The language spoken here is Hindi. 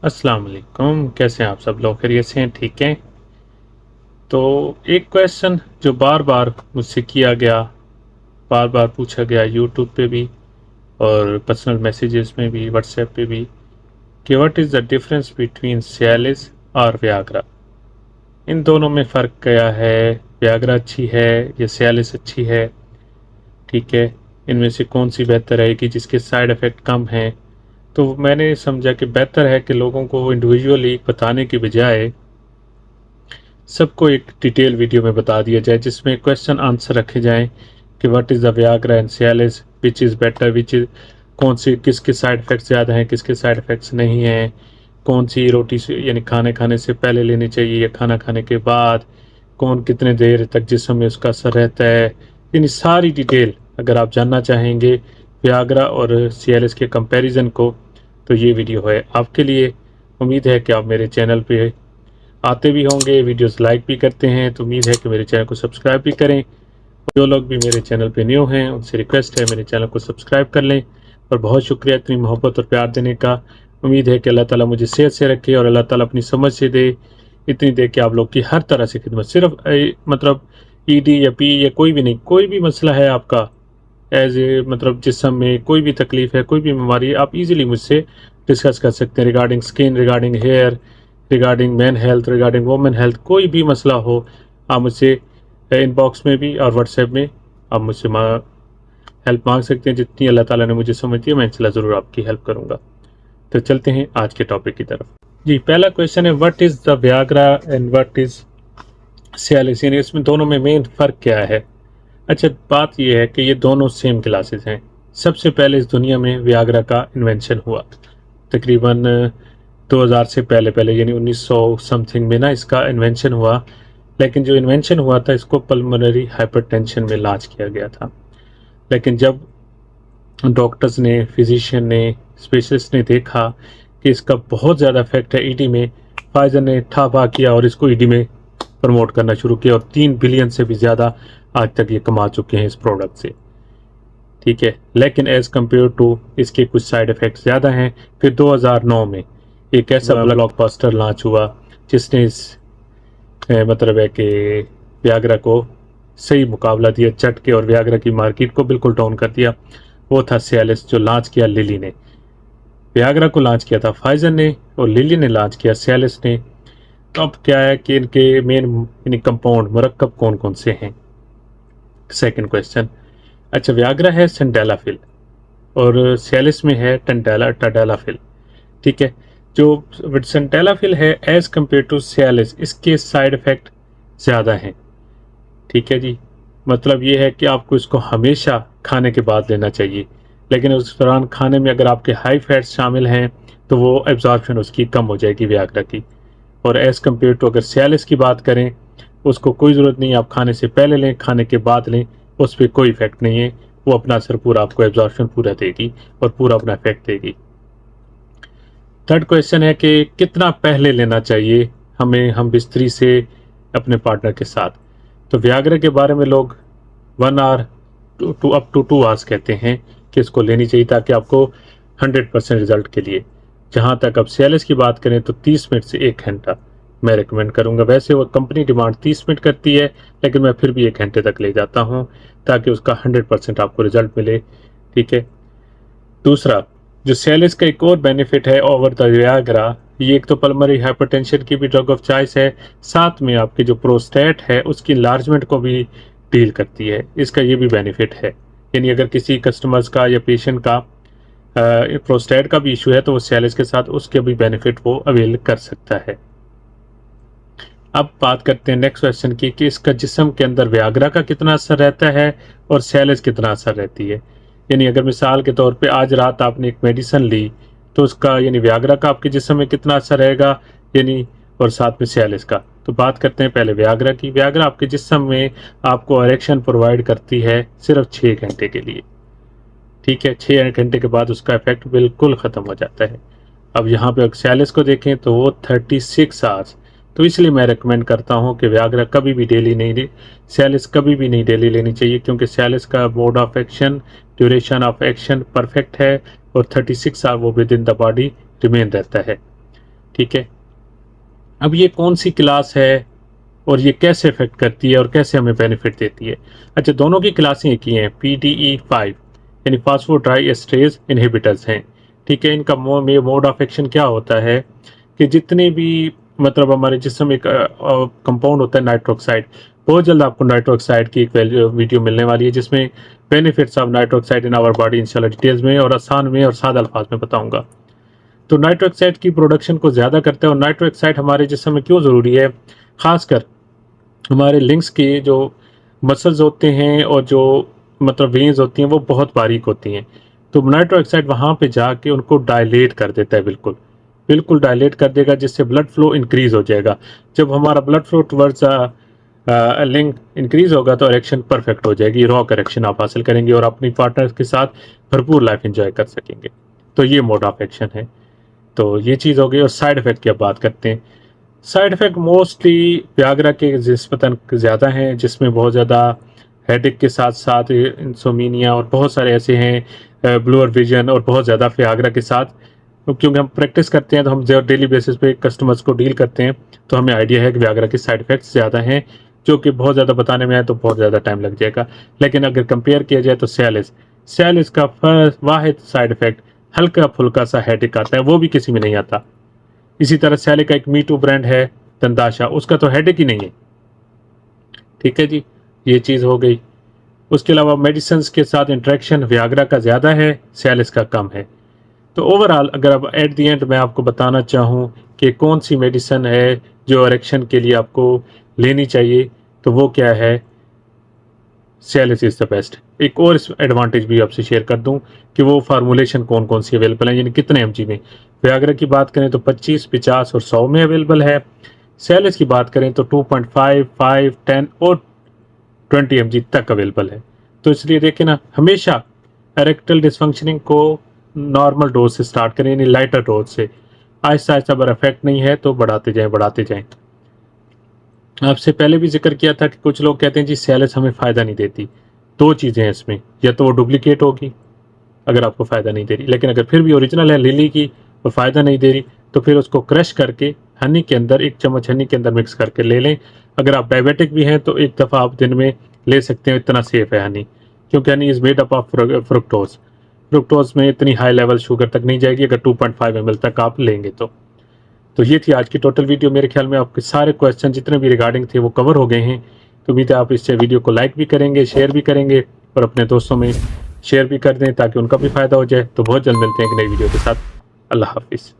अस्सलाम वालेकुम। कैसे हैं आप सब लोग? खैरियत से हैं? ठीक हैं? तो एक क्वेश्चन जो बार बार मुझसे किया गया, बार बार पूछा गया यूट्यूब पे भी और पर्सनल मैसेजेस में भी, व्हाट्सएप पे भी, कि what is the difference between Cialis और वियाग्रा। इन दोनों में फ़र्क क्या है? वियाग्रा अच्छी है या सियालिस अच्छी है? ठीक है, इनमें से कौन सी बेहतर रहेगी जिसके साइड इफ़ेक्ट कम हैं? तो मैंने समझा कि बेहतर है कि लोगों को इंडिविजुअली बताने की बजाय सबको एक डिटेल वीडियो में बता दिया जाए, जिसमें क्वेश्चन आंसर रखे जाएं कि what is the Viagra and Cialis, which is better, which is कौन सी, किसके साइड इफ़ेक्ट्स ज़्यादा हैं, किसके साइड इफ़ेक्ट्स नहीं हैं, कौन सी रोटी से यानी खाने से पहले लेनी चाहिए या खाना खाने के बाद, कौन कितने देर तक जिस्म में उसका असर रहता है। यानी सारी डिटेल अगर आप जानना चाहेंगे वियाग्रा और सियालिस के कंपैरिजन को, तो ये वीडियो है आपके लिए। उम्मीद है कि आप मेरे चैनल पे आते भी होंगे, वीडियोस लाइक भी करते हैं, तो उम्मीद है कि मेरे चैनल को सब्सक्राइब भी करें। जो लोग भी मेरे चैनल पे न्यू हैं उनसे रिक्वेस्ट है मेरे चैनल को सब्सक्राइब कर लें। और बहुत शुक्रिया इतनी मोहब्बत और प्यार देने का। उम्मीद है कि अल्लाह ताला मुझे सेहत से रखे और अल्लाह ताला अपनी समझ से दे, इतनी दे कि आप लोग की हर तरह से खिदमत, सिर्फ मतलब ईडी या पी या कोई भी नहीं, कोई भी मसला है आपका एज ए मतलब जिस्म में कोई भी तकलीफ है, कोई भी बीमारी है, आप इजीली मुझसे डिस्कस कर सकते हैं regarding skin, regarding hair, regarding man health, regarding women health. कोई भी मसला हो आप मुझसे इनबॉक्स में भी और व्हाट्सएप में आप मुझसे हेल्प मांग सकते हैं। जितनी अल्लाह ताला ने मुझे समझ दी है मैं इंशाल्लाह ज़रूर आपकी हेल्प करूँगा। तो चलते हैं आज के टॉपिक की तरफ। जी, पहला क्वेश्चन है what is the Viagra and what is Cialis, यानी इसमें दोनों में मेन फ़र्क क्या है। अच्छा, बात यह है कि ये दोनों सेम क्लासेस हैं। सबसे पहले इस दुनिया में वियाग्रा का इन्वेंशन हुआ तकरीबन 2000 से पहले पहले यानी 1900 समथिंग में ना इसका इन्वेंशन हुआ। लेकिन जो इन्वेंशन हुआ था इसको पल्मोनरी हाइपरटेंशन में लॉन्च किया गया था। लेकिन जब डॉक्टर्स ने, फिजिशियन ने, स्पेशलिस्ट ने देखा कि इसका बहुत ज़्यादा इफेक्ट है ईडी में, फाइजर ने ठापा किया और इसको ईडी में प्रमोट करना शुरू किया और 3 बिलियन से भी ज़्यादा आज तक ये कमा चुके हैं इस प्रोडक्ट से। ठीक है, लेकिन एज़ कम्पेयर टू इसके कुछ साइड इफ़ेक्ट्स ज़्यादा हैं। फिर 2009 में एक ऐसा ब्लॉकबस्टर लॉन्च हुआ जिसने इस मतलब है कि वियाग्रा को सही मुकाबला दिया चट के और वियाग्रा की मार्केट को बिल्कुल डाउन कर दिया। वो था सियालिस, जो लॉन्च किया लिली ने। वियाग्रा को लॉन्च किया था फाइजर ने और लिली ने लॉन्च किया सियालिस ने। तो अब क्या है कि इनके मेन यानी कंपाउंड मुरक्कब कौन कौन से हैं। सेकंड क्वेश्चन, अच्छा वियाग्रा है सिंडेलाफिल और सियालिस में है टडालाफिल। ठीक है, जो सिंडेलाफिल है एज कम्पेयर टू सियालिस इसके साइड इफ़ेक्ट ज़्यादा हैं। ठीक है जी, मतलब ये है कि आपको इसको हमेशा खाने के बाद लेना चाहिए, लेकिन उस दौरान खाने में अगर आपके हाई फैट्स शामिल हैं तो वो एब्जॉर्प्शन उसकी कम हो जाएगी वियाग्रा की। और एज़ कम्पेयर टू अगर सियालिस की बात करें, उसको कोई ज़रूरत नहीं आप खाने से पहले लें, खाने के बाद लें, उस पर कोई इफेक्ट नहीं है। वो अपना असर पूरा आपको एब्जॉर्प्शन पूरा देगी और पूरा अपना इफेक्ट देगी। थर्ड क्वेश्चन है कि कितना पहले लेना चाहिए हमें हम बिस्तरी से अपने पार्टनर के साथ। तो वियाग्रा के बारे में लोग 1 hour to up to 2 hours कहते हैं कि इसको लेनी चाहिए ताकि आपको 100% रिजल्ट के लिए। जहाँ तक अब सियालिस की बात करें तो 30 मिनट से 1 घंटा मैं रिकमेंड करूँगा। वैसे वो कंपनी डिमांड 30 मिनट करती है, लेकिन मैं फिर भी 1 घंटे तक ले जाता हूँ ताकि उसका 100% आपको रिजल्ट मिले। ठीक है, दूसरा जो सियालिस का एक और बेनिफिट है ओवर द वियाग्रा, ये एक तो पल्मोनरी हाइपरटेंशन की भी ड्रग ऑफ चॉइस है, साथ में आपके जो प्रोस्टेट है उसकी इन्लार्जमेंट को भी डील करती है। इसका ये भी बेनिफिट है, यानी अगर किसी कस्टमर्स का या पेशेंट का प्रोस्टेट का भी इशू है तो वो सियालिस के साथ उसके भी बेनिफिट वो अवेल कर सकता है। अब बात करते हैं नेक्स्ट क्वेश्चन की कि इसका जिस्म के अंदर वियाग्रा का कितना असर रहता है और सियालिस कितना असर रहती है। यानी अगर मिसाल के तौर पे आज रात आपने एक मेडिसिन ली तो उसका यानी वियाग्रा का आपके जिस्म में कितना असर रहेगा, यानी और साथ में सियालिस का। तो बात करते हैं पहले वियाग्रा की। वियाग्रा आपके जिस्म में आपको इरेक्शन प्रोवाइड करती है सिर्फ 6 घंटे के लिए। ठीक है, 6 घंटे के बाद उसका इफेक्ट बिल्कुल ख़त्म हो जाता है। अब यहाँ पे सियालिस को देखें तो वो 36 आवर्स। तो इसलिए मैं रेकमेंड करता हूँ कि वियाग्रा कभी भी डेली नहीं ले, सियालिस कभी भी नहीं डेली लेनी चाहिए, क्योंकि सियालिस का mode of action, duration of action perfect है और 36 आवर वो with in the body remain रहता है। ठीक है। अब ये कौन सी क्लास है और ये कैसे इफेक्ट करती है और कैसे हमें बेनिफिट देती है? अच्छा, दोनों की क्लासें एक ही हैं, PDE5 यानी फास्फोडाइएस्ट्रेज इनहिबिटर्स हैं। ठीक है, इनका मोड ऑफ एक्शन क्या होता है कि जितने भी मतलब हमारे जिस्म में एक कंपाउंड होता है नाइट्रोक्साइड, बहुत जल्द आपको नाइट्रोक्साइड की एक वीडियो मिलने वाली है जिसमें benefits of nitric oxide in our body इंशाल्लाह डिटेल्स में और आसान में और सादा अल्फाज में बताऊंगा। तो नाइट्रोक्साइड की प्रोडक्शन को ज़्यादा करता है और नाइट्रोक्साइड हमारे जिस्म में क्यों ज़रूरी है, खासकर हमारे लिंक्स के जो मसल्स होते हैं और जो मतलब वेन्स होती हैं वो बहुत बारीक होती हैं। तो नाइट्रो ऑक्साइड वहाँ पे जाके उनको डायलेट कर देता है, बिल्कुल बिल्कुल डायलेट कर देगा, जिससे ब्लड फ्लो इंक्रीज़ हो जाएगा। जब हमारा blood flow towards link increase होगा तो इरेक्शन परफेक्ट हो जाएगी, रॉक इरेक्शन आप हासिल करेंगे और अपनी पार्टनर के साथ भरपूर लाइफ एंजॉय कर सकेंगे। तो ये मोड ऑफ एक्शन है। तो ये चीज़ हो गई और साइड इफ़ेक्ट की अब बात करते हैं। साइड इफ़ेक्ट मोस्टली व्याग्रा के निस्बतन ज़्यादा हैं, जिसमें बहुत ज़्यादा हेडेक के साथ साथ इंसोमिनिया और बहुत सारे ऐसे हैं, ब्लूअर विजन और बहुत ज़्यादा व्याग्रा के साथ। क्योंकि हम प्रैक्टिस करते हैं तो हम डेली बेसिस पे कस्टमर्स को डील करते हैं, तो हमें आइडिया है कि व्याग्रा के साइड इफ़ेक्ट्स ज़्यादा हैं, जो कि बहुत ज़्यादा बताने में आए तो बहुत ज़्यादा टाइम लग जाएगा। लेकिन अगर कंपेयर किया जाए तो सियालिस का वाहिद साइड इफ़ेक्ट हल्का फुल्का सा हेडेक आता है, वो भी किसी में नहीं आता। इसी तरह सैले का एक मीटू ब्रांड है तंदाशा, उसका तो हेडेक ही नहीं है। ठीक है जी, ये चीज़ हो गई। उसके अलावा मेडिसिन के साथ इंट्रैक्शन व्याग्रा का ज़्यादा है, सैलिस का कम है। तो ओवरऑल अगर अब एट दी एंड मैं आपको बताना चाहूँ कि कौन सी मेडिसिन है जो इरेक्शन के लिए आपको लेनी चाहिए, तो वो क्या है, सियालिस इज़ द बेस्ट। एक और एडवांटेज भी आपसे शेयर कर दूं कि वो फार्मूलेशन कौन कौन सी अवेलेबल है, यानी कितने एमजी में। व्याग्रा की बात करें तो 25, 50 और 100 में अवेलेबल है। सियालिस की बात करें तो 2.5, 5, 10 और 20 एमजी तक अवेलेबल है। तो इसलिए देखें ना, हमेशा एरेक्टल डिसफंक्शनिंग को नॉर्मल डोज से स्टार्ट करें, यानी लाइटर डोज से। आहिस्ता आहिस्ता अगर इफेक्ट नहीं है तो बढ़ाते जाएं। आपसे पहले भी जिक्र किया था कि कुछ लोग कहते हैं जी सियालिस हमें फ़ायदा नहीं देती। दो चीज़ें हैं इसमें, या तो वो डुप्लीकेट होगी अगर आपको फ़ायदा नहीं दे रही, लेकिन अगर फिर भी ओरिजिनल है लिली की और फ़ायदा नहीं दे रही तो फिर उसको क्रश करके हनी के अंदर, एक चम्मच हनी के अंदर मिक्स करके ले लें। अगर आप डायबिटिक भी हैं तो एक दफ़ा आप दिन में ले सकते हैं, इतना सेफ़ है हनी, क्योंकि Honey is made up of fructose. Fructose में इतनी हाई लेवल शुगर तक नहीं जाएगी अगर 2.5 ml तक आप लेंगे तो ये थी आज की टोटल वीडियो। मेरे ख्याल में आपके सारे क्वेश्चन जितने भी रिगार्डिंग थे वो कवर हो गए हैं। तो उम्मीद है आप इस वीडियो को लाइक भी करेंगे, शेयर भी करेंगे और अपने दोस्तों में शेयर भी कर दें ताकि उनका भी फ़ायदा हो जाए। तो बहुत जल्द मिलते हैं एक नई वीडियो के साथ। अल्लाह हाफिज़।